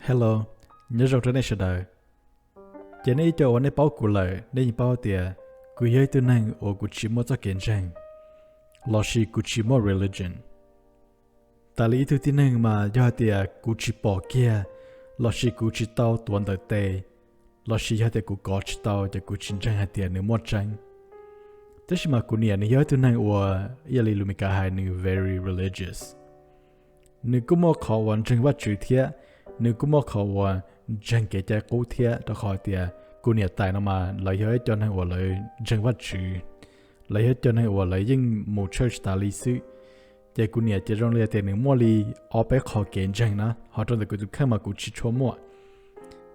Hello, nhớ rằng trên này sẽ đợi. Chỉ này cho anh ấy báo cụ lời, nên báo tiền, cụ ấy từ năng ở cụ chỉ một cho kiến trang, là sự cụ chỉ một religion. Tại lý thứ tin năng mà do tiền cụ chỉ bỏ kia, là sự cụ chỉ tao tuần đời tệ, là sự hai tiền cụ có chỉ tao cho cụ chiến tranh hai tiền nữa một tranh. Thế mà cụ này nhớ từ năng ở ý lý lùi cả hai nữ very religious. Nữ cũng một khó hoàn thành vật chữ thiệt. Nếu cũng một khẩuว่าจังเกจะกู้เทียตะขอเตียกูเนี่ยตายนมาเลยเฮ้ยจนให้ว่าเลยจังวัดชื่อเลยเฮ้ยจนให้ว่าเลยยิ่งหมู่ church ตาลีซื้อเจกูเนี่ยจะโรงเรียนแต่หนึ่งมั่วลีเอาไปขอเกณฑ์จังนะหอจนแต่กูจะเข้ามากูชิชัวมั่ว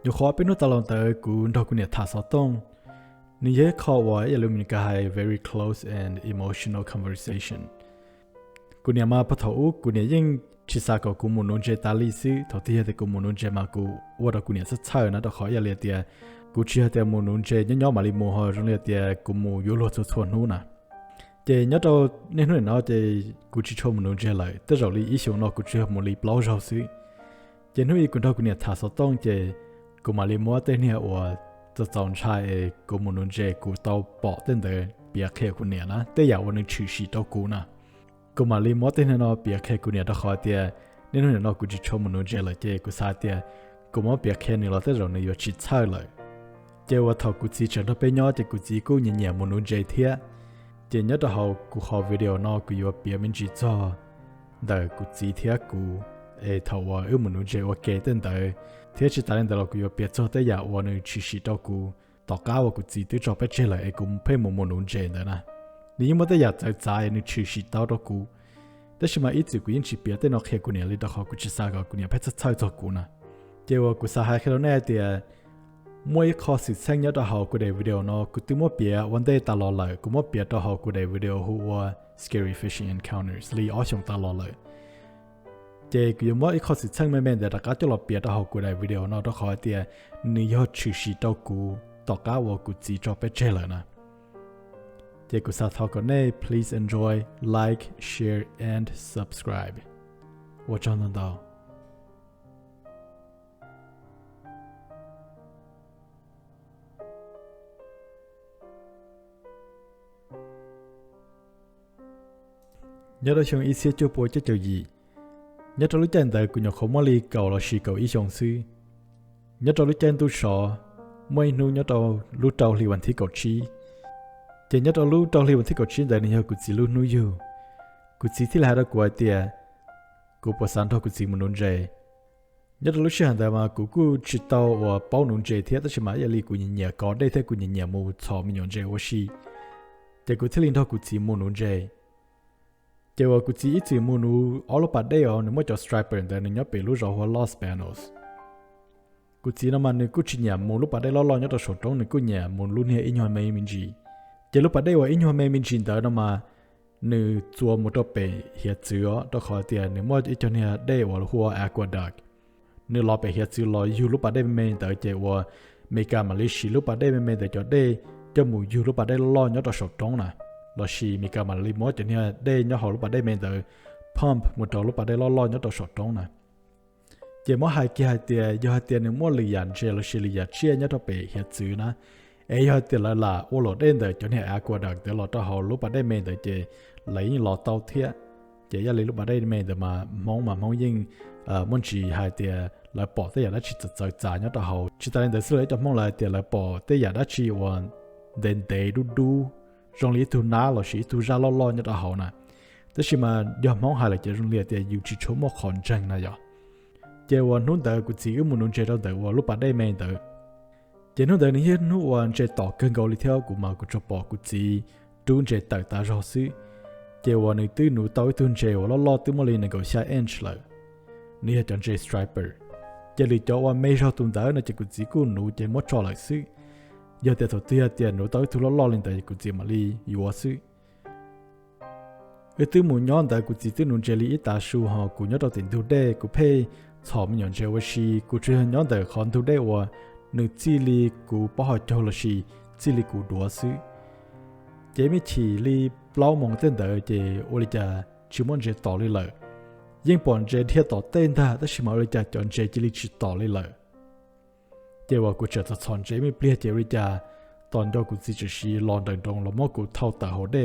อยู่ขอเป็นนู่นตลอดแต่กูดอกกูเนี่ยถาสตงนี่เฮ้ยขอว่าอย่าลืมมีการ very close and emotional conversation กูเนี่ยมาพอถอกูเนี่ยยิ่งชิสาก็กูมุนนเจตาลีซื้อทที่เหตุกูมุนนเจมากูว่าเรากูเนี่ยสักเช้านะเราขออย่าเลียเตียกูเชื่อเตียมุนนเจย่อมาลีโมฮอร์เลียเตียกูมูยุโรสุดส่วนนู้นนะเจย่อเราเนี่ยนู่นเนาะเจกูชิชมุนนเจเลยแต่เราลีอีชงเนาะกูเชื่อมุลีเปล่าเราซื้อเจนู่นอีกูเรากูเนี่ยถ้าสต้องเจกูมาลีโมเตเนี่ยว่าจะจองชายกูมุนนเจกูเตาปอเต้นเดอเบียเคกูเนี่ยนะแต่อย่าวันนึงชื่อชีเตากูนะกูมาลีมอเตนนอเปียแค่กูเนี่ยตะขอเตียนี่นู่นนอกูจะชมมนุษย์เจเลยเจกูสาเตียกูมอเปียแค่นี่เราแต่เราเนี่ยอยู่ชิดเช่าเลยเจว่าทอกูจีเฉินทอไปย่อเจกูจีกูเนี่ยมนุษย์เจเทียเจเนี่ยตะเขากูขอวิดีโอนอกูอยู่เปียมินจีจ่อเดอกูจีเทียกูทว่ามนุษย์เจว่าเกตันเดอเทียชิตาเลนเดอเรากูอยู่เปียจ่อแต่อย่าวันนึงชิชิตอกูต่อก้าวกูจีตื้อจ่อไปเจเลยกูเพ่มนุษย์เจเดอนะนี่ยังไม่ได้อยากใจนึกชื่อชิตาวดกูแต่ชิมาอีจิกูยังชิเปียแต่นอกเขกูเนี่ยเลยดอกกูชิสากกูเนี่ยเพื่อจะใช้ตัวกูนะเจ้ากูสาหายแค่แล้วแน่เดียมวยข้อสิเส้นยอดดอกกูได้วิดีโอนอกูติ้งมั่วเปียวันเดย์ตลอดเลยกูมั่วเปียดอกกูได้วิดีโอหัว scary fishing encounters ลีอ้อชงตลอดเลยเจ้ากูยังมั่วอีข้อสิเส้นไม่แม่นแต่ดอกจะหลบเปียดอกกูได้วิดีโอนอดอกเดียนี่ยอดชื่อชิตาวกูต่อก้าวกูจีจอไปเจเลยนะเจกุสาทอกันเน่ please enjoy like share and subscribe 我找得到nhớ đó trong ý xế cho bố cho chầu gì nhớ trong lúc chân đời của nhỏ khổ mò li cầu là sĩ cầu ý trong sư nhớ trong lúc chân tu sọ mấy nu nhớ trong lúc trâu li hoàn thi cầu chi chỉ nhớ trong lúc trong liều thích có chuyện đời này cụ chỉ luôn nuôi yêu cụ chỉ thì là đó của tiệt cụ bỏ sản thôi cụ chỉ muốn nuôi dê nhớ trong lúc sinh đời mà cụ chỉ tao và bao nuôi dê thì tất nhiên mà giờ cụ nhìn nhà có đây thế cụ nhìn nhà mua chó mình nuôi dê quá xí chỉ cụ thì linh thôi cụ chỉ muốn nuôi dê chỉว่าcụ chỉ ít chỉ muốn nuôi ở lúc bắt đây nếu mà cho striper đời này nhớ bị lúc rồi hoa lost panels cụ chỉ nó mà nếu cụ chỉ nhà mua lúc bắt đây lo nhớ trong sổ trống nếu cụ nhà mua luôn hệ in hoa mấy mình gì giờ lúc bắt đầuว่าอินหัวแม่มินจินเตอร์นมาหนึ่งจัวมุดไปเหียจื้อตัวขอเตียนหนึ่งมั่วอีจนเนี่ยได้ว่าหัวแอควันดักหนึ่งรอไปเหียจื้อรออยู่ลูกปัดได้แม่แต่เจว่าเมกามาเลเซียลูกปัดได้แม่แต่จะได้จะมู่อยู่ลูกปัดได้ล้อย้อนตัวสดตรงน่ะรอชีเมกามาเลมั่วจนเนี่ยได้ย้อนหัวลูกปัดได้แม่แต่พัมมุดตัวลูกปัดได้ล้อย้อนตัวสดตรงน่ะเจมั่วหายเกียร์เตียย้อนเตียนหนึ่งมั่วเลียนเจรชีเลียเชียย้อนตัวไปเหียจื้อนะไอ้ยอดเตลล่ะโอโลเด่นเดอจนเนี่ยอากวดักเดลอตหอลุปะได้เมนเดเจไหลหลอเตาเทียเจยาเลยลุปะได้เมนเดมามองยิ่งมันจีหายเตียแล้วปอเตียแล้วชีจะจ่ายเนี่ยตหอชีตาเล่นเดสุดเลยจะมองเลยเตียแล้วปอเตียได้ชีวันเด่นเดดูจงลีตุน้าหรอชีตุจาล้อเนี่ยตหอนะแต่ชีมายอมมองหายเลยเจจงลีเตียอยู่ชีชมขอนจังนะยอเจวันนู้นเดอกูจีก็มุนเจเราเดอว่าลุปะได้เมนเดอเจนู้นเดินนี้นู้นวันเจต่อเกินเกาหลีเที่ยวกูมากูจะบอกกูจีดูเจตักตารอซื้อเจวันนี้ตื้อหนูเต้าตื้อเจว่าล้อตื้อมาเลยในกูใช้เอ็นช์เลยนี่เป็นเจสไตรเปอร์เจลิจว่าไม่ชอบตุ้มเต้าในเจกูจีกูหนูเจมดจอเลยซื้อยาแต่ตัวเตี้ยเตี้ยหนูเต้าตื้อล้อเลยแต่กูจีมาลีอยู่ว่าซื้อตื้อหมุนย้อนแต่กูจีตื้อหนูเจลีตาชูหอกูย้อนตัวติดดูได้กูเพ่ชอบมันย้อนเจว่าชีกูเชื่อย้อนแต่คอนดูได้ว่าหนึ่งจีลีกูป้อจอลชีจีลีกูดัวซื้อเจมิชีลีเปล่ามองเต้นเดอเจโอลิจาชิมอนเจต่อเลยเลย ยิ่งปอนเจเทียต่อเต้นท่าแต่ชิมาเลยจะจอนเจจิลิชิต่อเลยเลยเจ้าว่ากูจะสอนเจไม่เปลี่ยนเจริจาตอนเจ้ากูจิจะชีลอนเดินตรงแล้วมั่วกูเท่าตาหัวได้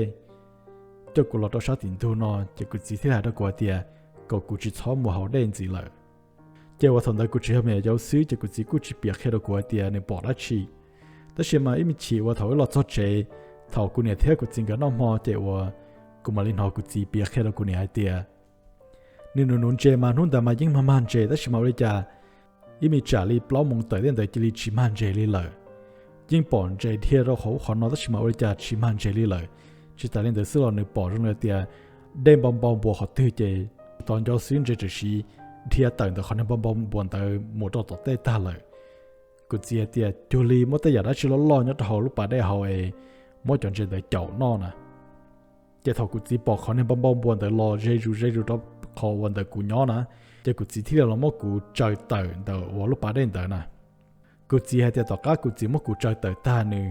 เจ้ากูรอตัวชาตินทูนอจะกูจิที่หาตัวกูเดียก็กูจิช้อมมัวหัวได้จริงเลยเจ้าว่าตอนนั้นกูจะไม่ยาวซื้อจะกูจิกูจิเปียกแค่ตัวกูเดียในปอดละชีแต่ชิมาไม่มีชีว่าเท่าเราชดเจเท่ากูเนี่ยเท่ากูจริงกันน้องมอเจ้าว่ากูมาเล่นหอกูจิเปียกแค่ตัวกูเนี่ยไอเดียนี่นุ่นเจมานุ่นแต่มายิ่งมามันเจแต่ชิมาเลยจ้ายิ่งมีจ่าลีปล้อมงเตยเล่นเตยจิลีชิมันเจลีเลยยิ่งปอนเจเทียเราเขาขอนอแต่ชิมาเลยจ้าชิมันเจลีเลยชิตาเล่นเตยซื้อเราในปอดตรงเลยเดียเดินบอมบัวเขาตื้อเจตอนเจ้าซื้อเจจะชีเทียเตยแต่เขาในบอมบัวเตยหมดต่อเตยตาเลยกูเจียเดียจูลีมดแต่อยากได้ชิลล้อเนี่ยเขาลูกป่าได้เขามดจนเจเตยเจ้านอนะเจ้ากูจีบอกเขาในบอมบัวเตยรอเจจูรอบเขาวันเตยกูย้อนนะเจ้ากูจีที่เราไม่กูใจเตยเตยว่าลูกป่าได้เตยนะกูจีให้เดียต่อก้ากูจีไม่กูใจเตยตาหนึ่ง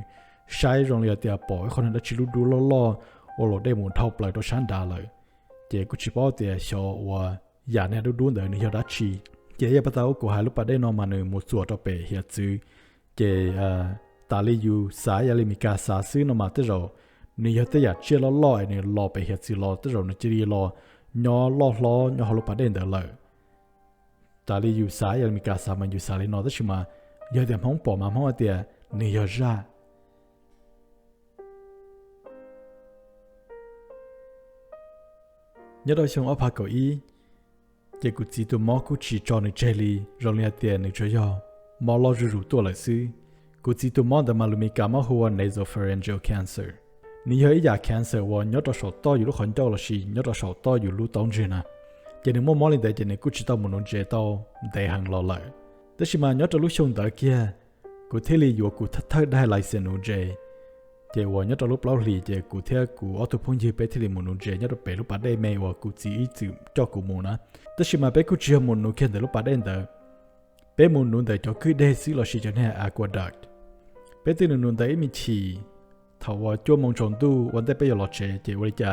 ใช้โรงเรียนเดียปล่อยคนนั้นชิลุดูล้อโอโลได้หมุนเท่าปลายตัวฉันด่าเลยเจ้ากูชิบอกเดียชอว่าอย่าเนี่ยดูเดินนี่ยอดชีเจ้าอย่าไปตากูหายลูกป่าได้นอนมาหนึ่งหมดส่วนตัวเปย์เฮียจื้อเจ้าตาลีอยู่สายยาลิมิกาสาซื้อนมาเตเรานี่ยอดแต่อยากเชื่อล้อเนี่ยล้อไปเฮียจื้อล้อเตเราเนี่ยจีรีล้อย่อล้อย่อลูกป่าได้เดินเลยตาลีอยู่สายยาลิมิกาสามันอยู่สายนอแต่ชิมาอย่าเดี๋ยวห้องปอมาห้องเดียนี่ยอดจ้าnhớ đôi xong ở phá cầu ý chỉ cụ chỉ tụi mò cụ chỉ cho người chơi li rồi liền tiền người chơi yo mò lo rủ tua lại xứ cụ chỉ tụi mò đâm mà lùmi cả mò hoa nasopharyngeal cancer nếu như ý cancer và nhớ đôi sầu to อยู่ lúc khẩn trương là gì nhớ đôi sầu to อยู่ lúc tông gì nè chỉ nếu mò lên đây chỉ nếu cụ chỉ tao muốn nói chơi tao để hàng lo lạiแต่ชิมาnhớ đôi lúc xong tới kia cụ thấy li อยู่ cụ thắt thắtได้ license nói chơiเจ้าว่าเนี่ยตอนรูปเล่าหลีเจ้ากูเท่ากูเอาตัวพุ่งยืมไปที่ลิมุนเจ้าเนี่ยตัวเปรูปปัดได้ไหมว่ากูจีจืดจ่อกูมูนะแต่ชิมาไปกูเชื่อมุนเขียนแต่รูปปัดได้เด้อไปมุนแต่จ่อคือได้สิเราชิจเนี่ยอากวาดักไปที่นุนแต่ไม่ชีถ้าว่าจ้วมองจงตู้วันได้ไปยอดเจ้าว่าจะ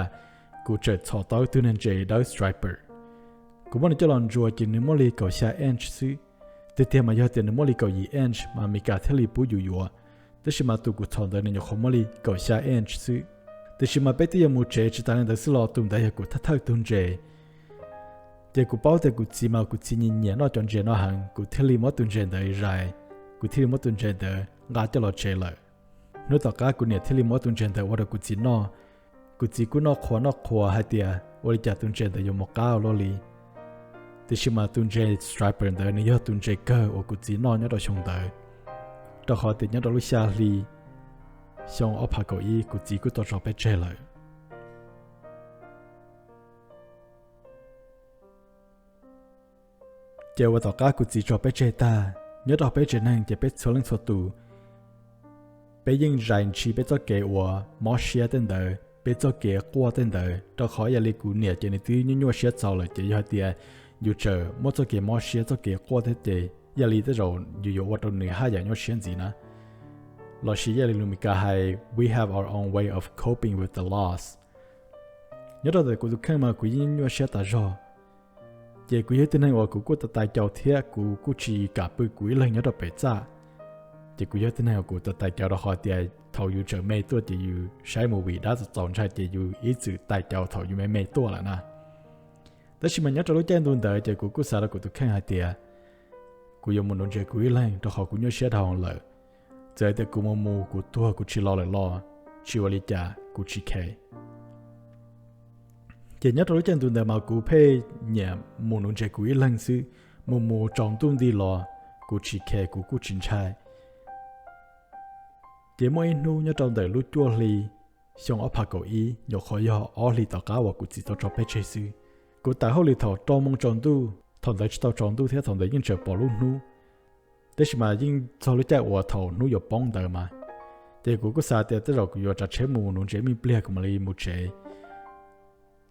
กูเจอชอต้าตัวนั้นเจ้าดาวสไตรเปอร์กูมันจะลองจัวจินมอลีกับชาเอ็นช์ซื้อแต่เทียมายอดเตียนมอลีกับยีเอ็นช์มามีการเทลีปูอยู่แต่ชิมาตุกูทอนเดินในขโมลีก็ชาเอ็นซื้อแต่ชิมาไปที่ยมูเจจิตาเนแต่สลอตุ่มได้กูทักตุนเจเจกูเป้าแต่กูจีมากูจีนินเนี่ยนอจนเจนอหังกูเทลีมอตุนเจนเดย์ไรกูเทลีมอตุนเจนเดย์งาจะรอเจเลยนู้ต่อก้ากูเนี่ยเทลีมอตุนเจนเดย์ว่ากูจีนอกูจีกูนอขวาให้เดียว่าจะตุนเจนเดย์ยมก้าวลอลีแต่ชิมาตุนเจสไตรเปอร์เดย์เนี่ยตุนเจเกอร์ว่ากูจีนอเนี่ยต่อชงเดย์ต่อขอติดยันต่อลูกชาลีช่องอพาเก้าอี้กูจีกูต่อจอไปเจเลยเจ้าว่าต่อก้ากูจีจอไปเจตาเนื้อต่อไปเจนั่งจะไปชวนเรื่องสตูไปยิงใจชีไปเจ้าเก๋วัวมอเชียเต้นเดอไปเจ้าเก๋กัวเต้นเดอต่อขออย่าลีกูเนี่ยจะในตื้อยั่วเชียเจ้าเลยจะย่อเดียอยู่เจอมอเจ้าเก๋มอเชียเจ้าเก๋กัวเต้นเดอย่าลีแต่เราอยู่ว่าตรงนี้หาอย่างยั่วเชียนจีนะเราชี้อย่าลีลูมิกาให้ we have our own way of coping with the loss nhớ到แต่กูจะขึ้นมากูยิ่งยั่วเชียตาจ่อเจ้ากูยังตื่นให้ว่ากูจะตายเจ้าเทียกูชี้กับปืนกูเลยnhớ到ไปจ้าเจ้ากูยังตื่นให้ว่ากูจะตายเจ้าเราขอเดียเท่าอยู่เจอไม่ตัวจะอยู่ใช้มือวีด้าจะจอนใช้จะอยู่อีจืดตายเจ้าเท่าอยู่ไม่ตัวละนะแต่ชิมันnhớ到รู้แจ้งตัวเดียวเจ้ากูสารกูจะขึ้นให้เดียกูยังมุ่งเจอกูเลยแต่เขากูยังเชื่อทางเลยเจอแต่กูมูกูตัวกูชิรอเลยรอชิวลิจ่ากูชิเคเจnhấtรู้จักตัวเดียวมากูเพ่เนี่ยมุ่งเจอกูเลยซื้อมูจองตุ้งดีรอกูชิเคกูชินชัยเจมอยนู้เนี่ยจองเดือดรู้ตัวลีช่องอพาเก้าอี้ยกขอยอลีต่อก้าวกูจิตต่อจอไปเชซื้อกูแต่เขาลีถอดจองมงจองตู้ถอนได้ชิตาจองตู้เท่าถอนได้ยิ่งเจอปอลุ่นนู้แต่ชิมายิ่งชอบรู้จักว่าถอนนู้อยู่ป้องเดิมมาเจ้ากูสาเดียแต่เรากูอยากจะเชื่อมูนุ่งเจมีเปลี่ยนกูมาเลยมูเ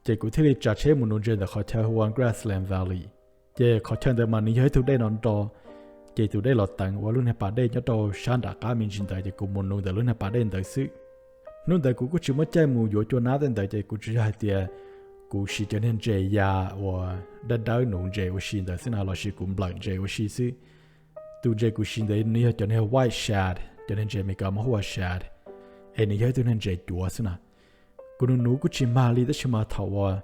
จกูที่รีจะเชื่อมูนุ่งเจแต่ขอเชื่อวัน Grassland Valley เจ้าขอเชื่อเดิมมานี้ให้ทุกได้นอนต่อเจ้าทุกได้หลอดตังว่ารุ่นในป่าได้ยอดโตชันดากามินจินแต่เจ้ากูมูนุ่งแต่รุ่นในป่าได้เดินซื้อนุ่งแต่กูชิมาใจมูอยู่จวนน้าแต่เจ้ากูจะให้เดียก cú xí cho nên chế ya và đất đá nụ chế của xí đó xin là xí cũng bận chế của xí xí tu chế của xí đấy này cho nên white shad cho nên chế mình cầm hoa shad em này cho nên chế chúa xin à cú nụ của chỉ mà li đó chỉ mà thầu và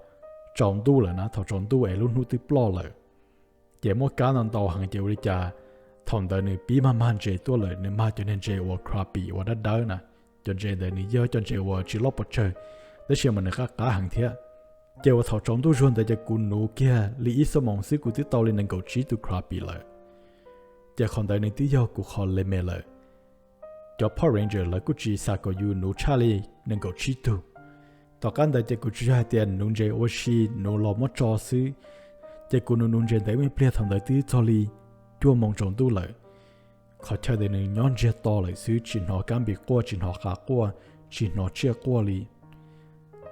trồng tu là nó thầu trồng tu ấy luôn nụ tự plo lại chế mỗi cá năng tàu hàng chế của cha thằng đời này bí mà man chế tua lại nên mà cho nên chế và crappy và đất đá nè cho chế đời này giờ cho chế và chỉ lót bớt chơi đó chỉ mà người khác cá hàng thiệt chế và thầu trồng tu ruộng để cho cú nụ kia lý ý số mong xứ cú tự tàu lên năng cầu trí tu crappy lại chế còn đời này tự do cú khó lên mê lại cho Power Ranger là cú chỉ sa có yêu nụ Charlie năng cầu trí tu tao căn đời chế cú chỉ hai tiền nụ chế oxy nụ lò mất cho xứ chế cú nụ chế đấy mới bia thằng đời tự Charlie chua mong trồng tu lại họ chơi để người nhón chia to lại xứ chỉ họ cam bị qua chỉ họ khá qua chỉ họ chia qua li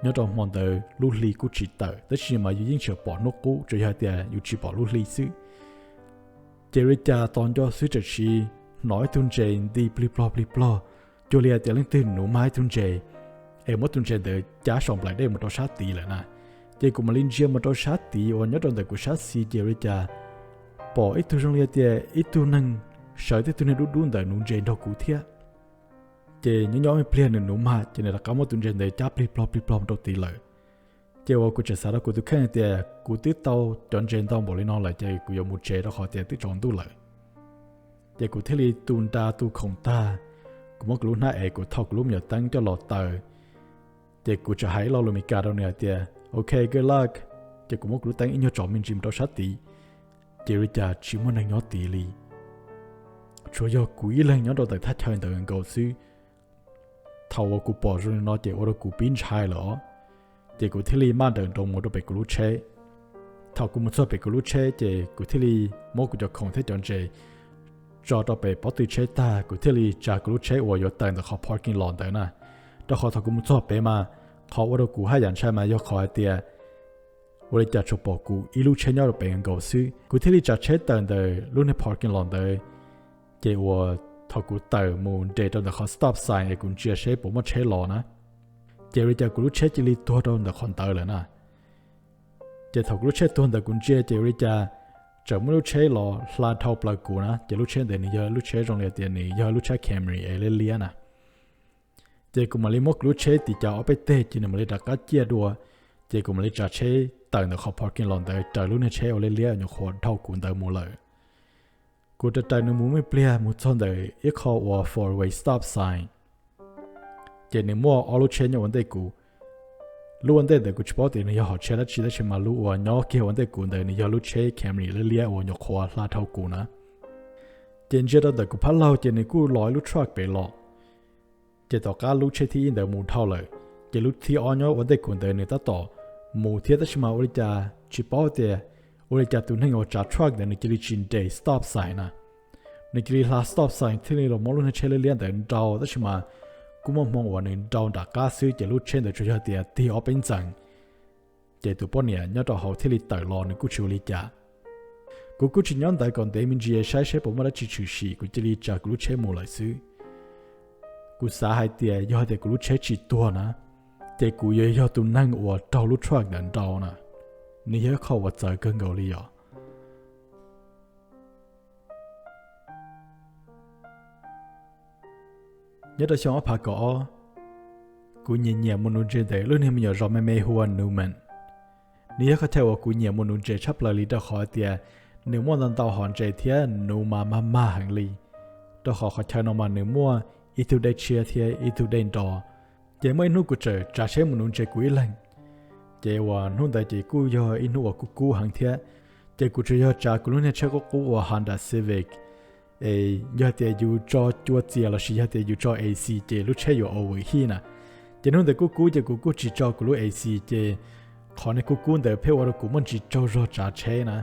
nhớ trong mòn đời lũ li cũng chỉ tờ tất nhiên mà những chuyện bỏ nốt cũ rồi hai tiền yêu chỉ bỏ lũ li xứ Jericha toàn cho xứ chỉ nói thun trên đi bli blo cho lia tiền lên từ nụ mai thun trên em mất thun trên để trả xong lại đây một đôi sát tỷ lại nè chỉ cũng mà linh chia một đôi sát tỷ và nhớ trong đời của sát si Jericha bỏ ít tu trong lia tiền ít tu năng sợ tới tu nên đun đời nụ trên đâu cụ thiệt chỉ những nhóm plea nụ mai cho nên là có một thun trên để trả bli blo đâu tỷ lại chỉว่ากูจะสารกูตุแค่เนี่ยกูติดเตาจนเจนต้องบอกเลยน้องเลยจะกูยอมมุดเจแล้วขอเตียติดจงตู้เลยจะกูเทลีตูนตาตูคงตากูมักรู้หน้ากูทอกรู้มีตั้งจะหลอดเตอจะกูจะให้เราลมีการเราเนี่ยเตียโอเคgood luckจะกูมักรู้ตั้งอินโยจอมินจิมเราชัดตีจะริจาชิมันในยอตีลีช่วยกูอีเลยยอดแต่ถ้าเชิญแต่เงินกูซื้อเท่าว่ากูปอดจนน้อยจะว่ากูปิ้นชายเหรอchỉ cụ thiết lý mang đến trong một đôi bể cụ chế, thầu cụ một số bể cụ chế chỉ cụ thiết lý mỗi cụ cho không thể chọn chế, cho đôi bể bỏ từ chế ta cụ thiết lý trả cụ chế và có tiền để họ parking lot đấy nè, đó họ thầu cụ một số bể mà họ ở đâu cụ hai nhân sai mà có khỏi tiền, và trả cho bỏ cụ ilu chế nhau đôi bể ngang cầu sư, cụ thiết lý trả chế tiền để luôn喺parking lot đấy, chỉ và thầu cụ tiền muốn để trong đó họ stop sign để cụ chia chế bỏ mất chế lot nè. Chỉ riêng cho cụ chết chỉ li tua đâu là còn tờ rồi nè, chỉ thầu cụ chết tuần là cũng chỉ riêng cho mỗi lúc chết lo là thâu bờ cụ nè, chỉ lúc chết để này giờ lúc chết trong này tiền này giờ lúc chết Camry ấy lên liền nè, chỉ cũng mà lấy một lúc chết thì cho ở bên tây chỉ là mà lấy đặt cá chia đùa, chỉ cũng mà lấy trả chết tờ là họ parking lot tờ chờ lúc này chết ở lên liền nhục hồn thâu cụ tờ mua lợi, cụ tờ nó muốn mấy bia một son đời ít khó or four way stop sign chỉ nếu mua ở lúc chơi nhau vấn đề cũ, lúc vấn đề để cũ chỉ bảo tiền này họ chơi là chỉ là chơi mà lúc và nhỏ kia vấn đề cũ để này giờ lúc chơi Camry lấy lia và nhọc hoa là thâu cũ nữa, chỉ chơi đó để cũ phát lâu chỉ này cũ lái lúc truck bị lọ, chỉ tao cả lúc chơi thì để mua thâu lại, chỉ lúc thì ở nhỏ vấn đề cũ để này ta tao mua thì ta chỉ mà ở đây chỉ bảo tiền, ở đây tụi này ở trả truck để này chỉ đi day stop sign nè, này chỉ là stop sign thì này là mỗi lúc này chơi lấy lia để đào ta chỉ màกูมองว่าในดาวดักก้าซื้อจะรู้เช่นเดียวกับที่เอาเป็นจังเจตัวป้อนเนี่ยย้อนต่อเขาที่ลิตรรอในกูชิวลิจ่ากูชิย้อนแต่ก่อนเดมินจีใช้ผมมาได้ชิวชีกูจะลิจ่ากูรู้เช่นมูเลยซื้อกูสาหายเดียย้อนแต่กูรู้เช่นจีตัวนะแต่กูยังย้อนตัวนั่งว่าดาวรู้ทรักนั่นดาวนะนี่ยังเขาว่าใจเกินเกาหลีอ่ะnhớ tới xong phá cỏ, cú nhẹ muốn nuôi chơi để lúc này mình giờ mê hoa nụ mình, nếu có theo cú nhẹ muốn nuôi chơi chấp lời lý đó khỏi tiền, nếu muốn làm tàu hòn chơi thì nụ mà hàng lý, đó họ theo nó mà nếu mua ít tu đây chia thì ít tu đây đỏ, chỉ mấy nụ cú chơi trả chế muốn nuôi chơi quý lành, chỉว่านู่นแต่chỉ cú giờ ít nụ cú hàng thì, chỉ cú chơi giờ trả cú lúc này chơi cúว่า Honda Civic giờ thì dù cho chua chia là chỉ thì dù cho AC chế lúc chơi ở over here nè, cho nên để cú chỉ cho cú lúc AC chế, còn này cú để phải vào cú mình chỉ cho rồi trả chế nè,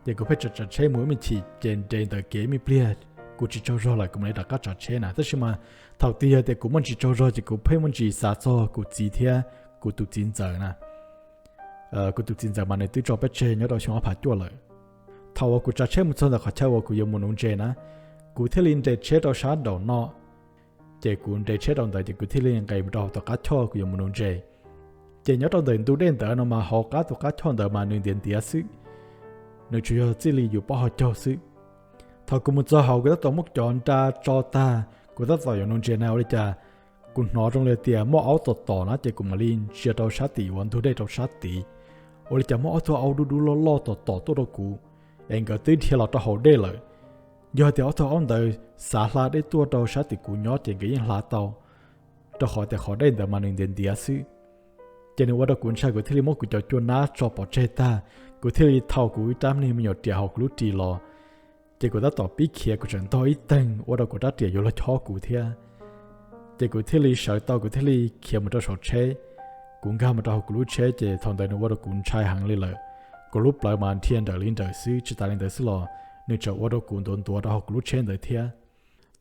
để cú phải trả chế mỗi mình chỉ trên để cái mi bia, cú chỉ cho rồi là cú này đặt các trả chế nè, tức là mà thầu tiền để cú mình chỉ cho rồi thì cú phải mình chỉ xả cho cú chỉ theo cú tụ tiền giờ nè, cú tụ tiền giờ mà này tự cho bé chế nhớ đâu xong phải chua lại. thầuกูจะเชื่อมุสลิมเขาเชื่อว่ากูยังมุ่งเจนะกูที่ลินเดชเชื่อเราชาร์ดดอกนอเจกูเดชเชื่อเราแต่กูที่ลินไงไม่ได้ต่อการชอบกูยังมุ่งเจเจ chỉ nhớ trong đời tu đến tới nó mà họ cá tụ cá chọn đời mà nương tiền tiền sự nơi chủ yếu chỉ làอยู่bao họ cho sự thằng cũng muốn cho họ cái đó mốc chọn ra cho ta cũng rất giỏi nông dân nào đấy cha cũng nói trong lời tiền mua áo tọt nó chỉ cũng là liên chia đầu sát tỷวันtuได้đầu sát tỷ ôi cha mua áo thua áo đu lo tọt tôi đâu cũ anh có tin thì là cho họ đây rồi giờ thì áo thua ông đời xả la để tua đầu sát tỷ cũ nhỏ chỉ cái những lá tàu cho họ thì họ đây để mà nương tiền tiền sự cho nênว่าเราคุณใช้กูที่ลิมกูจะจวนน้าจอบปอเจตากูที่ลิเท่ากูตามนี่มันอยู่เดียวกูรู้จีรอเจ้ากูได้ต่อปีเขียกูจนต่ออีตึงว่าเรากูได้เดียวอยู่ละชอกูเทียเจ้ากูที่ลิเสาต่อกูที่ลิเขียมันจะสดเชกูงามันจะกูรู้เชเจ้าทองแต่นึกว่าเราคุณใช้หังเลยเลยกูรู้ปลายมันเทียนเดลินเดซื้อจิตาลินเดซื้อรอนึกจะว่าเรากูโดนตัวเรากูรู้เชนเดเทีย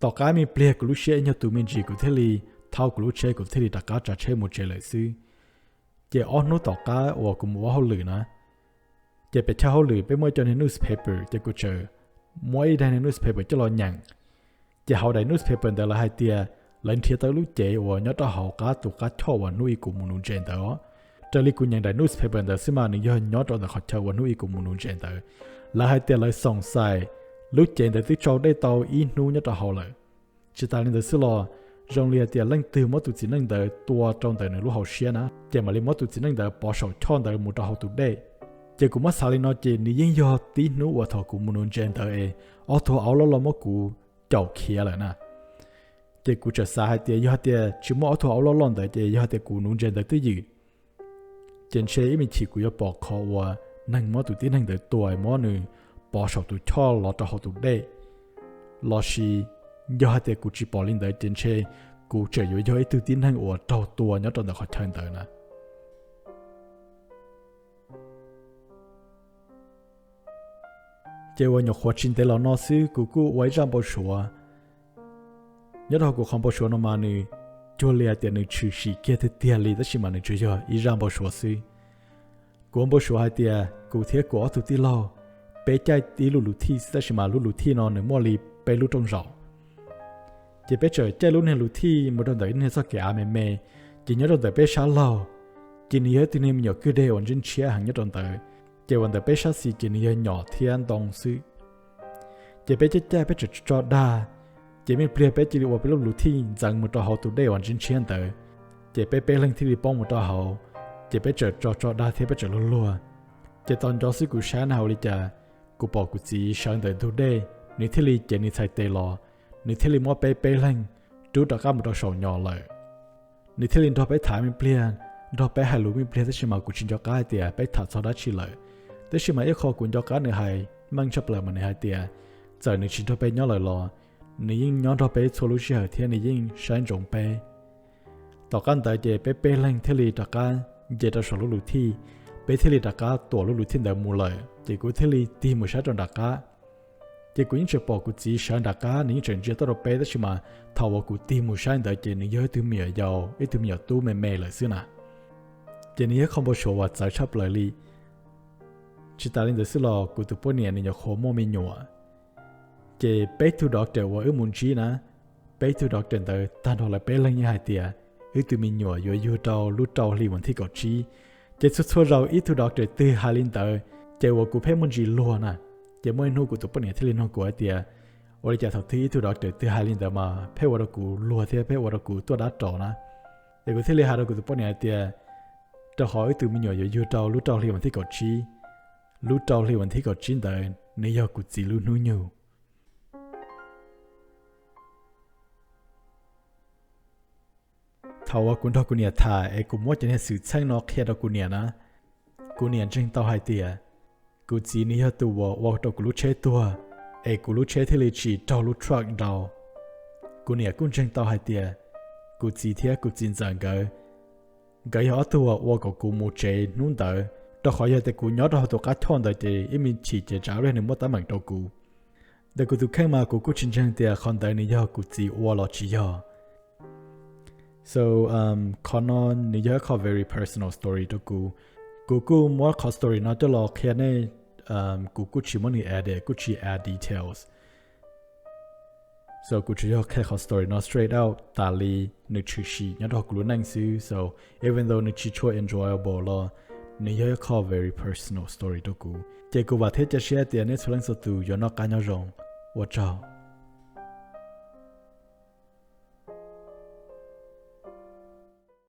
ต่อการมีเปลี่ยกูรู้เชยเนี่ยตัวมันจีกูที่ลิเท่ากูรู้เชกูที่ลิตะก้าจะเชมุเจเลยซื้อเจ้าอ้อนนู้ต่อก้าว่ากูมัวเขาหลือนะเจ้าไปเช่าเขาหลือไปมั่วจนใน newspaper เจ้ากูเจอมั่วได้ใน newspaper จะรออย่างเจ้าเขาได้ newspaper แต่ละให้เตียหลังเทียตัวลูกเจ้าว่าย้อนต่อเขาก้าตัวก้าชอบว่านุ่ยกูมุนุเจนเตอร์จะรีกูยังได้ newspaper แต่ซึ่งมาในย้อนต่อแต่เขาชอบว่านุ่ยกูมุนุเจนเตอร์แล้วให้เตียเลยส่งใส่ลูกเจนแต่ที่ชอบได้ต่ออีนู้ย้อนต่อเขาเลยจิตาลินเดอร์ซึ่งรอโรงเรียนเดียร์เล่นตื่นมอตุจินังเดอตัวจงเดอในรู้เขาเชียนะเจ้ามาเรียนมอตุจินังเดอปอชช่อนเดอมุดเขาตุได้เจ้ากูมาสาลินอเจนี่ยิ่งยอตีนู้ว่าทอกูมุนเจนเดอเอาทัวเอาล้อมกูเจ้าเขียเลยนะเจ้ากูจะสาให้เดียยอเดียชิมเอาทัวเอาล้อเดอเดียยอเดียกูนุนเจนเดอตื้อยืเจนเชยไม่ฉีกูยอปอกคอว่านั่งมอตุจินังเดอตัวมอนึปอชตุช่อล้อจะเขาตุได้ล้อชียอเดียกูจีปอลินเดอเจนเชกูเจออยู่ย่อยตื่นเต้นให้อวดเจ้าตัวเนี่ยตอนเด็กเขาเชิญเตอนะเจ้าวันหยกหัวชินเตลอนอซื้อกูไว้จำบชัวเนี่ยเรากูคำบชัวนมาหนึ่งจัวเลียเตียนหนึ่งชื่อสีเกตเตียลีแต่ชิมันหนึ่งช่วยอีจำบชัวซื้อกูบชัวให้เตียกูเทียกูเอาตุติเล่าไปใจตีลุที่แต่ชิมาลุที่นอนหนึ่งมัวลีไปลุตรงเราchỉ biết trời chơi lúc này lúc thi một đoạn đấy nên sao kẻ mẹ chỉ nhớ đoạn đấy biết sao lo chỉ nhớ từ nên nhỏ cứ để ổn trên chia hàng nhớ đoạn đấy chỉ đoạn đấy biết sao gì chỉ nhớ nhỏ thiên đồng sư chỉ biết chơi biết cho đa chỉ biết bia biết chỉ là biết lúc thi rằng một trò hậu tụ để ổn trên chia đấy chỉ biết lên thi bông một trò hậu chỉ biết cho đa thì biết chơi lúa chỉ toàn cho sư cụ sáng nào đi chả cụ bỏ cụ chỉ sáng tới tụ để nếu thi li chỉ nên sai tê loนี่ที่ลิมว่าไปเล่งดูดอกก้ามันตัวสองหย่อเลยนี่ที่ลินดอไปถ่ายมันเปลี่ยนดอไปหาลูมันเปลี่ยนที่ชิมากุชินจอกก้าเตียไปถัดซอดัชชิเลยแต่ชิมาไอ้คอกุนจอกก้าในไฮมันชอบเลยมันในไฮเตียจากนี่ชินดอไปย่อเลยรอนี่ยิ่งย้อนดอไปโซลูชันเทียนี่ยิ่งใช้จงไปต่อกันแต่เจไปเล่งที่ลิดอกก้าเจจะสอนลูที่ไปที่ลิดอกก้าตัวลูที่เดิมมูเลยเจกูที่ลิตีมือใช้จนดอกก้าเจ้ากูยิ่งจะบอกกูจีฉันดักก้านี่ฉันจะต้องไปแต่ชิมาถ้าว่ากูตีมูฉันแต่เจนี่เยอะตัวเมียยาวไอตัวเมียตู้แม่เลยสินะเจนี่คำบอกชัวว่าใจชอบเลยลีชิตาลินเดสิลอกูตัวปนเนี่ยนี่จะขโมยมีหนัวเจไปทูดอกเจว่ามุนจีนะไปทูดอกเจนเตอตันทอเลยไปเล่นยังไงเตียตัวมีหนัวอยู่เจ้ารู้เจ้าลีวันที่กอจีเจสุดเราทูดอกเจตื้อฮาลินเตอเจว่ากูเพ่มุนจีลัวนะเจ้าไม่นู้กูตัวปนเนี่ยที่ลินกูไอเดียวันจะถอดที่ตัวดอกเตอร์ที่หาลินเดมาเพื่อว่ากูลัวที่เพื่อว่ากูตัวดัดจ่อนะแต่กูที่ลินหากูตัวปนเนี่ยไอเดียจะขอให้ตัวมีหน่วยอยู่เจ้ารู้เจ้าที่วันที่กอดชี้รู้เจ้าที่วันที่กอดชี้แต่ในยอกูจีรู้นู้อยู่ถ้าว่ากูทอกูเนี่ยถ่ายไอ้กูมั่วจะเนี่ยสื่อช่างนอกแค่ตัวกูเนี่ยนะกูเนี่ยจึงต่อให้เดียกูจีนี่ยตัวว่าตัวกูรู้เชตัวเอกูรู้เชที่เลยจีเจ้ารู้ทรัคดาวกูเนี่ยกูจึงต่อให้เดียกูจีเทียกูจีนจังเกยอตัวว่ากูมูเจนุ่นเตอตัวขอยแต่กูย้อนตัวกัดทอนเตอเจอีมีจีเจจ้าเรื่องนึงมั่วตั้งเหมือนตัวกูแต่กูตัวแค่มากูจึงจังเดียคอนเตอร์นี่ยกูจีว่าหล่อจียอ so Conan นี่ยเขา very personal story ตัวกูมั่วขอ story น่าจะหลอกแค่ในกูชิมันนี่ add details so กูจะยกแค่เขา story not straight out ตาลีนึกชื่อชียันดอกกูรู้นั่งซื้อ so even though นึกชื่อช่วย enjoyable ละนึกยกข้อ very personal story ตัวกูเจกูว่าเทจะเชื่อเตียนในทุลังสตูยอนอกการยอจงว่าเจ้า